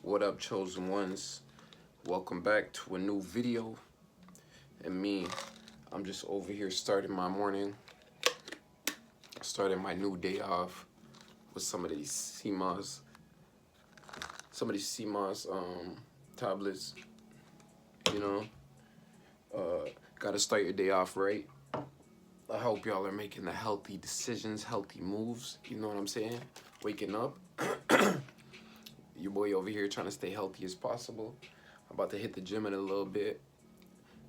What up, chosen ones? Welcome back to a new video. And me, I'm just over here starting my morning, starting my new day off with some of these CMOS tablets. You know, gotta start your day off right. I hope y'all are making the healthy decisions, healthy moves. You know what I'm saying? Waking up. Your boy over here trying to stay healthy as possible. I'm about to hit the gym in a little bit,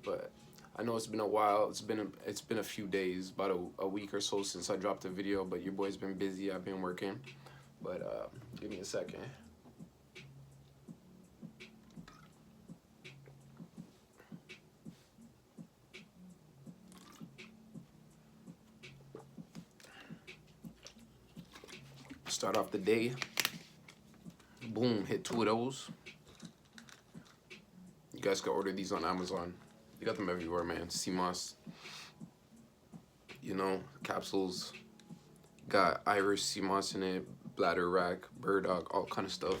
but I know it's been a while. It's been a few days, about a week or so since I dropped a video. But your boy's been busy. I've been working. But give me a second. Start off the day. Boom, hit 2 of those. You guys can order these on Amazon. You got them everywhere, man. CMOS, you know, capsules. Got Irish CMOS in it, bladder rack, burdock, all kind of stuff.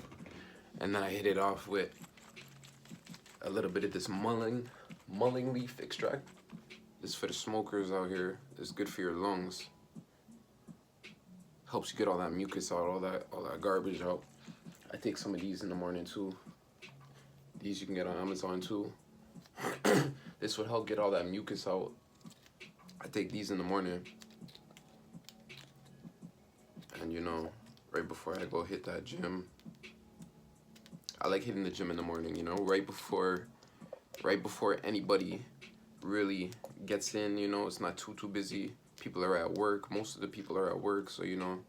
And then I hit it off with a little bit of this mullein leaf extract. This is for the smokers out here. It's good for your lungs. Helps you get all that mucus out, all that garbage out. I take some of these in the morning too. These you can get on Amazon too. This would help get all that mucus out. I take these in the morning. And you know, right before I go hit that gym. I like hitting the gym in the morning, you know, right before anybody really gets in, you know, it's not too busy. People are at work. Most of the people are at work, so you know,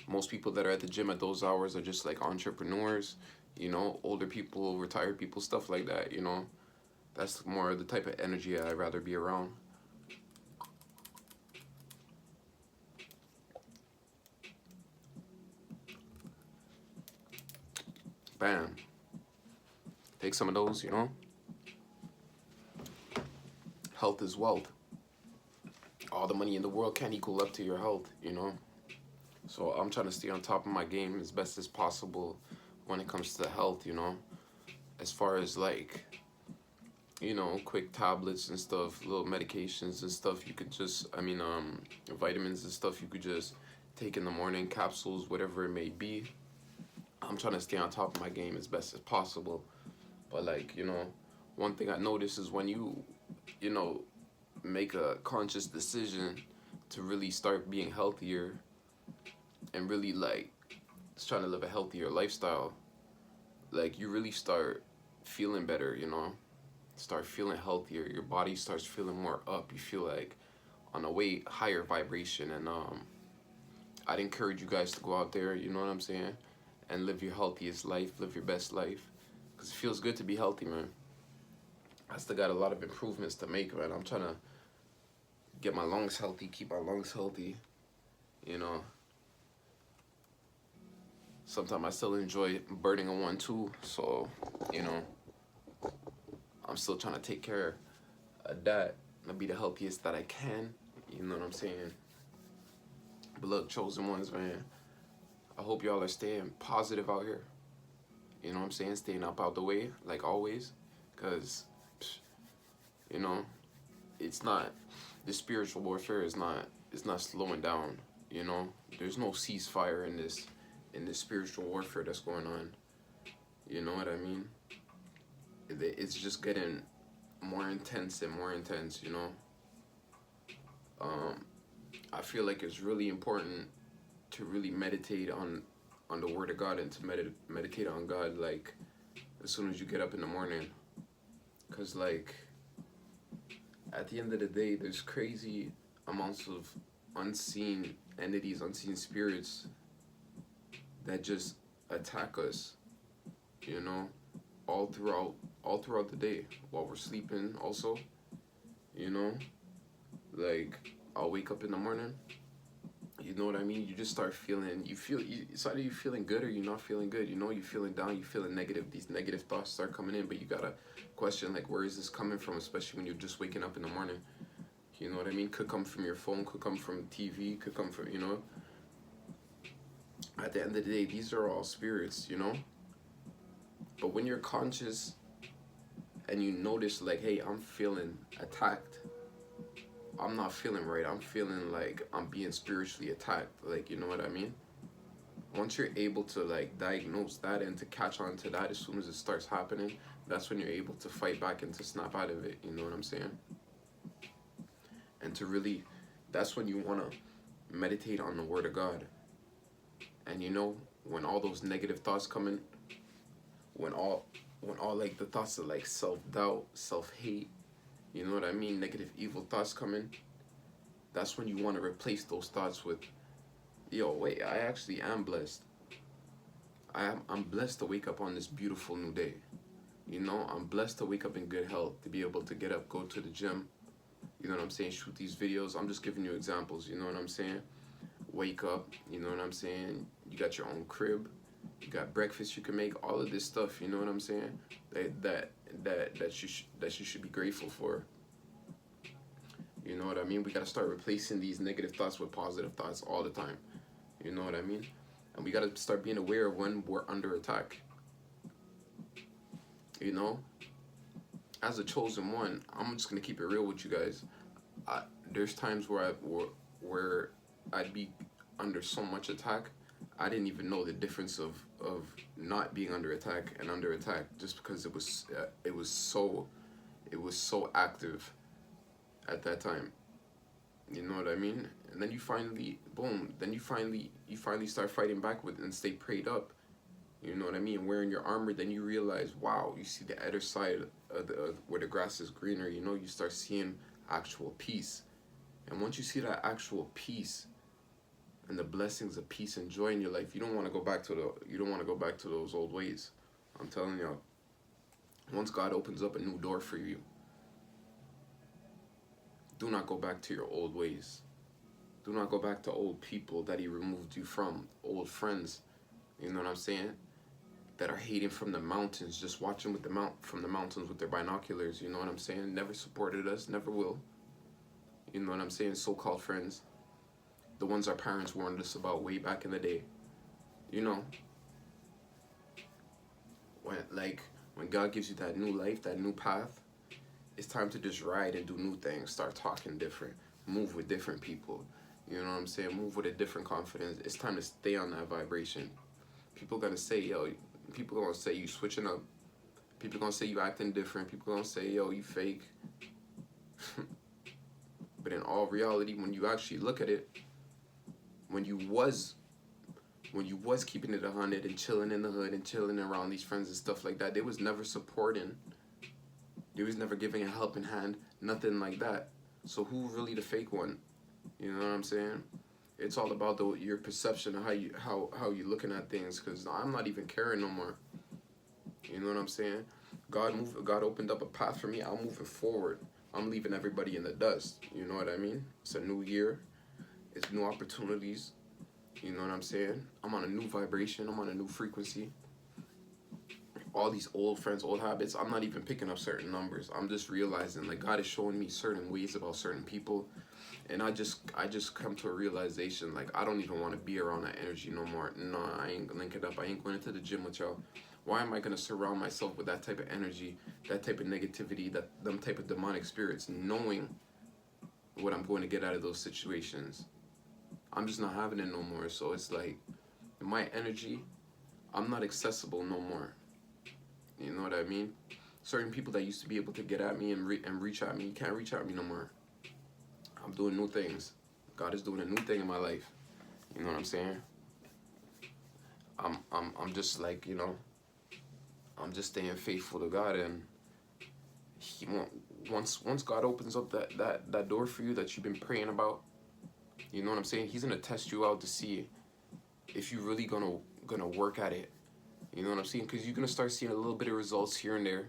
most people that are at the gym at those hours are just like entrepreneurs, you know, older people, retired people, stuff like that, you know. That's more the type of energy I'd rather be around. Bam. Take some of those, you know. Health is wealth. All the money in the world can't equal up to your health, you know. So I'm trying to stay on top of my game as best as possible when it comes to health, you know. As far as like, you know, quick tablets and stuff, little medications and stuff, you could just, vitamins and stuff you could just take in the morning, capsules, whatever it may be. I'm trying to stay on top of my game as best as possible. But like, you know, one thing I notice is when you know, make a conscious decision to really start being healthier and really like trying to live a healthier lifestyle, like you really start feeling better, you know, start feeling healthier. Your body starts feeling more up. You feel like on a way higher vibration. And I'd encourage you guys to go out there, you know what I'm saying, and live your healthiest life, live your best life, because it feels good to be healthy, man. I still got a lot of improvements to make, man. I'm trying to get my lungs healthy, keep my lungs healthy, you know. Sometimes I still enjoy burning a one too, so, you know, I'm still trying to take care of that and be the healthiest that I can, you know what I'm saying. But look, chosen ones, man, I hope y'all are staying positive out here, you know what I'm saying, staying up out the way, like always, because, you know, it's not, the spiritual warfare is not slowing down, you know. There's no ceasefire in this spiritual warfare that's going on, you know what I mean. It's just getting more intense and more intense, you know. I feel like it's really important to really meditate on the word of God and to meditate on God, like as soon as you get up in the morning, because like at the end of the day, there's crazy amounts of unseen entities, unseen spirits that just attack us, you know, all throughout the day while we're sleeping also, you know. Like I'll wake up in the morning, you know what I mean, you just start feeling, it's either you feeling good or you're not feeling good, you know. You feeling down, you feeling negative, these negative thoughts start coming in, but you gotta question like, where is this coming from, especially when you're just waking up in the morning, you know what I mean. Could come from your phone, could come from TV, could come from, you know. At the end of the day, these are all spirits, you know. But when you're conscious and you notice like, hey, I'm feeling attacked, I'm not feeling right, I'm feeling like I'm being spiritually attacked, like, you know what I mean? Once you're able to like diagnose that and to catch on to that as soon as it starts happening, that's when you're able to fight back and to snap out of it, you know what I'm saying? And to really, that's when you want to meditate on the word of God. And you know, when all those negative thoughts come in, when all like the thoughts of like self-doubt, self-hate, you know what I mean, negative evil thoughts come in, that's when you want to replace those thoughts with, yo, wait, I actually am blessed. I'm blessed to wake up on this beautiful new day. You know, I'm blessed to wake up in good health, to be able to get up, go to the gym, you know what I'm saying, shoot these videos. I'm just giving you examples, you know what I'm saying? Wake up, you know what I'm saying? You got your own crib, you got breakfast you can make, all of this stuff, you know what I'm saying? That you should be grateful for. You know what I mean? We gotta start replacing these negative thoughts with positive thoughts all the time. You know what I mean? And we gotta start being aware of when we're under attack. You know? As a chosen one, I'm just gonna keep it real with you guys. There's times where I'd be under so much attack, I didn't even know the difference of not being under attack and under attack, just because it was so active at that time. You know what I mean? And then you finally, boom. Then you finally start fighting back with and stay prayed up. You know what I mean? Wearing your armor, then you realize, wow, you see the other side of where the grass is greener. You know, you start seeing actual peace. And once you see that actual peace and the blessings of peace and joy in your life, you don't want to go back to those old ways. I'm telling you, once God opens up a new door for you, do not go back to your old ways. Do not go back to old people that he removed you from, old friends, you know what I'm saying, that are hating from the mountains, just watching from the mountains with their binoculars, you know what I'm saying, never supported us, never will, you know what I'm saying, so-called friends, the ones our parents warned us about way back in the day, you know, when God gives you that new life, that new path, it's time to just ride and do new things, start talking different, move with different people, you know what I'm saying, move with a different confidence. It's time to stay on that vibration. People gonna say, yo, people gonna say you switching up, people gonna say you acting different, people gonna say, yo, you fake. But in all reality, when you actually look at it, when you was keeping it 100 and chilling in the hood and chilling around these friends and stuff like that, they was never supporting. They was never giving a helping hand, nothing like that. So who really the fake one? You know what I'm saying? It's all about your perception of how you looking at things. Cause I'm not even caring no more. You know what I'm saying? God opened up a path for me. I'm moving forward. I'm leaving everybody in the dust. You know what I mean? It's a new year. It's new opportunities. You know what I'm saying? I'm on a new vibration. I'm on a new frequency. All these old friends, old habits, I'm not even picking up certain numbers. I'm just realizing like God is showing me certain ways about certain people, and I just come to a realization like I don't even want to be around that energy no more. No, I ain't linking up. I ain't going into the gym with y'all. Why am I gonna surround myself with that type of energy, that type of negativity, them type of demonic spirits, knowing what I'm going to get out of those situations? I'm just not having it no more. So it's like my energy, I'm not accessible no more. You know what I mean? Certain people that used to be able to get at me and reach at me, can't reach at me no more. I'm doing new things. God is doing a new thing in my life. You know what I'm saying? I'm just like, you know, I'm just staying faithful to God, and He once God opens up that door for you that you've been praying about, you know what I'm saying? He's gonna test you out to see if you really gonna work at it. You know what I'm saying? Because you're going to start seeing a little bit of results here and there.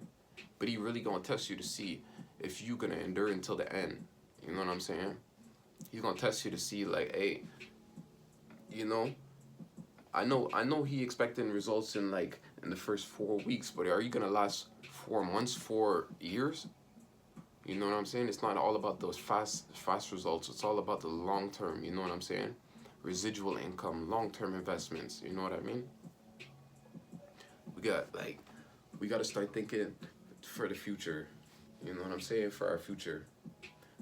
But he really going to test you to see if you're going to endure until the end. You know what I'm saying? He's going to test you to see, like, hey, you know, I know he expecting results in, like, in the first 4 weeks. But are you going to last 4 months, 4 years? You know what I'm saying? It's not all about those fast results. It's all about the long term. You know what I'm saying? Residual income, long-term investments. You know what I mean? We got like we gotta start thinking for the future. You know what I'm saying? For our future.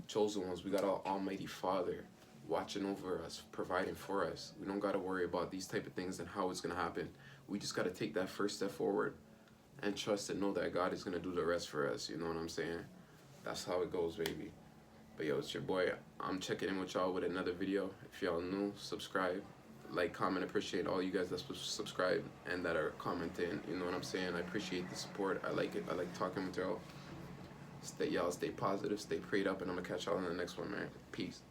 Chosen ones, we got our Almighty Father watching over us, providing for us. We don't gotta worry about these type of things and how it's gonna happen. We just gotta take that first step forward and trust and know that God is gonna do the rest for us. You know what I'm saying? That's how it goes, baby. But yo, it's your boy. I'm checking in with y'all with another video. If y'all new, subscribe, like, comment. Appreciate all you guys that subscribe and that are commenting. You know what I'm saying? I appreciate the support. I like it. I like talking with y'all. Stay positive, stay prayed up, and I'm gonna catch y'all in the next one, man. Peace.